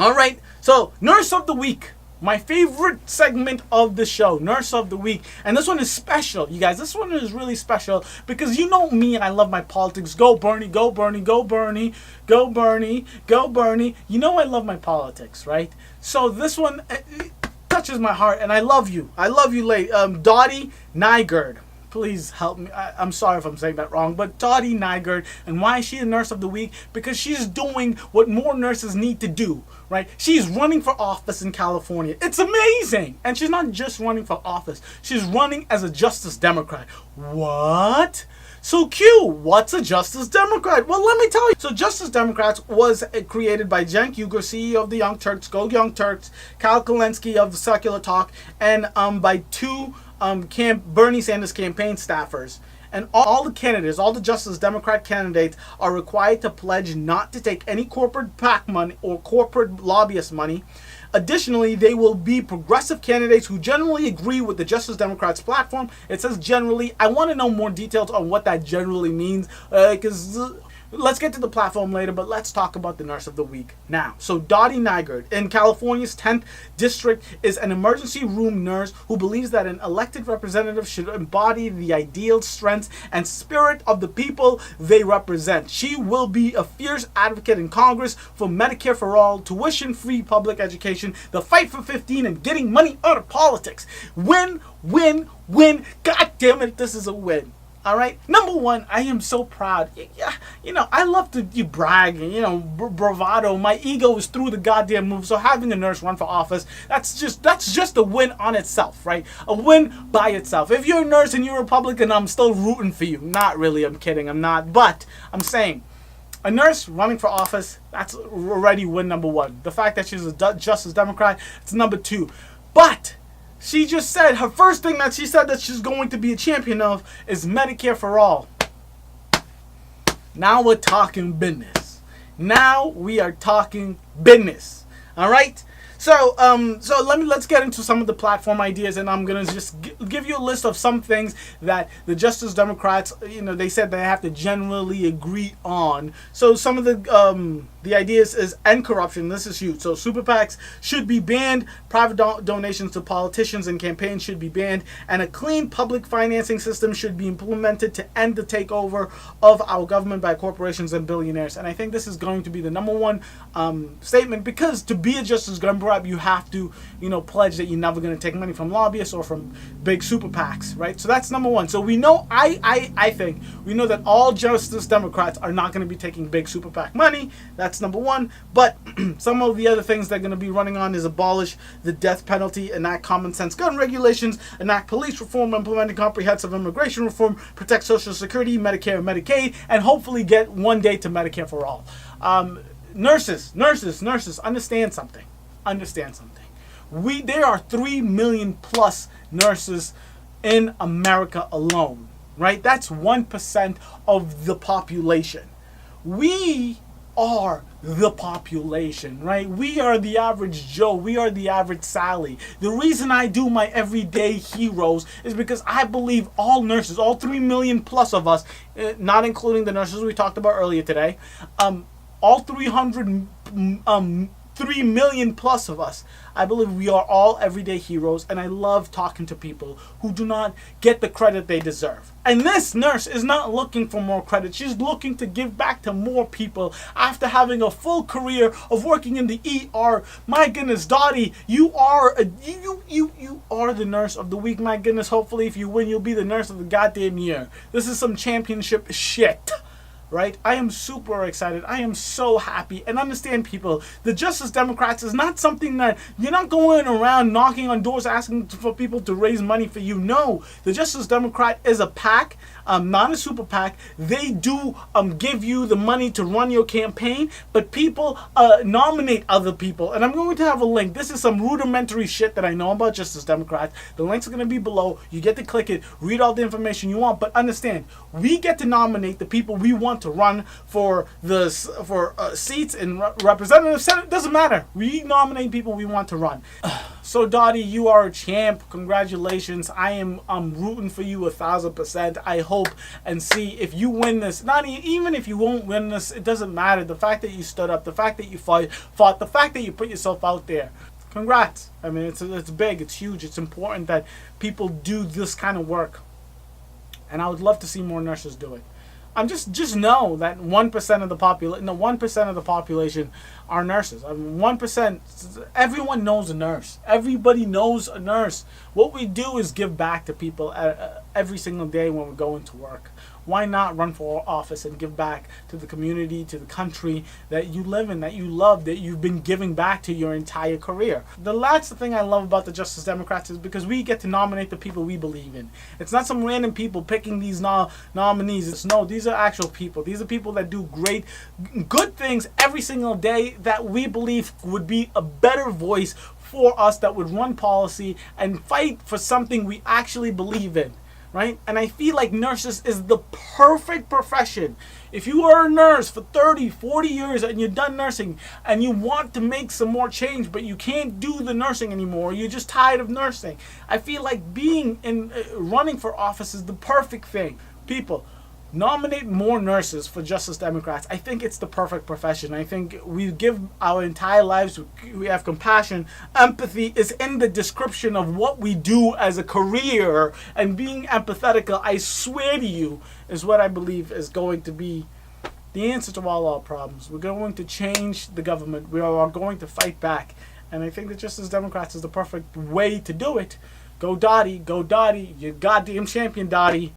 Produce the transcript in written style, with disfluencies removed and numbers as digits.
All right, so Nurse of the Week. My favorite segment of the show, Nurse of the Week. And this one is special, you guys. This one is really special because you know me and I love my politics. Go Bernie, go Bernie, go Bernie, go Bernie, go Bernie. You know I love my politics, right? So this one touches my heart and I love you. I love you, Dotty Nygard. Please help me. I'm sorry if I'm saying that wrong, but Dotty Nygard. And why is she a Nurse of the Week? Because she's doing what more nurses need to do, right? She's running for office in California. It's amazing. And she's not just running for office. She's running as a Justice Democrat. What? So Q, what's a Justice Democrat? Well, let me tell you. So Justice Democrats was created by Cenk, Uygur, CEO of the Young Turks, Go Young Turks, Kulinski of the Secular Talk, and by two Bernie Sanders campaign staffers. And all the candidates, all the Justice Democrat candidates are required to pledge not to take any corporate PAC money or corporate lobbyist money. Additionally, they will be progressive candidates who generally agree with the Justice Democrats platform. It says generally. I want to know more details on what that generally means because let's get to the platform later, but let's talk about the Nurse of the Week now. So Dotty Nygard in California's 10th district is an emergency room nurse who believes that an elected representative should embody the ideal strengths and spirit of the people they represent. She will be a fierce advocate in Congress for Medicare for all, tuition-free public education, the fight for 15, and getting money out of politics. Win, win, win. God damn it, this is a win. All right. Number one, I am so proud. Yeah, you know, I love to brag and bravado. My ego is through the goddamn roof. So having a nurse run for office, that's just a win on itself, right? A win by itself. If you're a nurse and you're a Republican, I'm still rooting for you. Not really. I'm kidding. I'm not. But I'm saying, a nurse running for office, that's already win number one. The fact that she's a Justice Democrat, it's number two. But she just said, her first thing that she said that she's going to be a champion of is Medicare for all. Now we're talking business. Now we are talking business. All right? So let's get into some of the platform ideas, and I'm gonna just give you a list of some things that the Justice Democrats, they said they have to generally agree on. So some of the ideas is end corruption. This is huge. So super PACs should be banned. Private donations to politicians and campaigns should be banned, and a clean public financing system should be implemented to end the takeover of our government by corporations and billionaires. And I think this is going to be the number one statement, because to be a Justice Democrat, you have to, pledge that you're never going to take money from lobbyists or from big super PACs, right? So that's number one. So we know, I think, we know that all Justice Democrats are not going to be taking big super PAC money. That's number one. But some of the other things they're going to be running on is abolish the death penalty, enact common sense gun regulations, enact police reform, implementing comprehensive immigration reform, protect Social Security, Medicare, and Medicaid, and hopefully get one day to Medicare for all. Nurses, understand something. There are 3 million plus nurses in America alone, right? That's 1% of the population. We are the population, right? We are the average Joe. We are the average Sally. The reason I do my everyday heroes is because I believe all nurses, all 3 million plus of us, not including the nurses we talked about earlier today, all 3 million plus of us, I believe we are all everyday heroes, and I love talking to people who do not get the credit they deserve. And this nurse is not looking for more credit. She's looking to give back to more people after having a full career of working in the ER. My goodness, Dotty, you are the Nurse of the Week. My goodness, hopefully if you win, you'll be the Nurse of the goddamn year. This is some championship shit. Right? I am super excited. I am so happy. And understand, people, the Justice Democrats is not something that you're not going around knocking on doors asking for people to raise money for you. No, the Justice Democrat is a PAC, not a super PAC. They do give you the money to run your campaign, but people nominate other people. And I'm going to have a link. This is some rudimentary shit that I know about Justice Democrats. The links are going to be below. You get to click it, read all the information you want, but understand, we get to nominate the people we want to run for seats in representative senate. Doesn't matter. We nominate people we want to run. So Dotty, you are a champ. Congratulations. I'm rooting for you 1,000%. I hope and see if you win this. Not even if you won't win this, it doesn't matter. The fact that you stood up, the fact that you fought, the fact that you put yourself out there. Congrats. I mean, it's big, it's huge, it's important that people do this kind of work. And I would love to see more nurses do it. Just know that 1% of the population, no, 1% of the population are nurses. I mean, 1%. Everyone knows a nurse. Everybody knows a nurse. What we do is give back to people every single day when we're going to work. Why not run for office and give back to the community, to the country that you live in, that you love, that you've been giving back to your entire career? The last thing I love about the Justice Democrats is because we get to nominate the people we believe in. It's not some random people picking these nominees. No, these are actual people. These are people that do good things every single day that we believe would be a better voice for us, that would run policy and fight for something we actually believe in. Right? And I feel like nurses is the perfect profession. If you are a nurse for 30, 40 years and you're done nursing and you want to make some more change, but you can't do the nursing anymore, you're just tired of nursing, I feel like being running for office is the perfect thing. People, nominate more nurses for Justice Democrats. I think it's the perfect profession. I think we give our entire lives, we have compassion. Empathy is in the description of what we do as a career, and being empathetic, I swear to you, is what I believe is going to be the answer to all our problems. We're going to change the government. We are going to fight back. And I think that Justice Democrats is the perfect way to do it. Go Dotty, you goddamn champion, Dotty.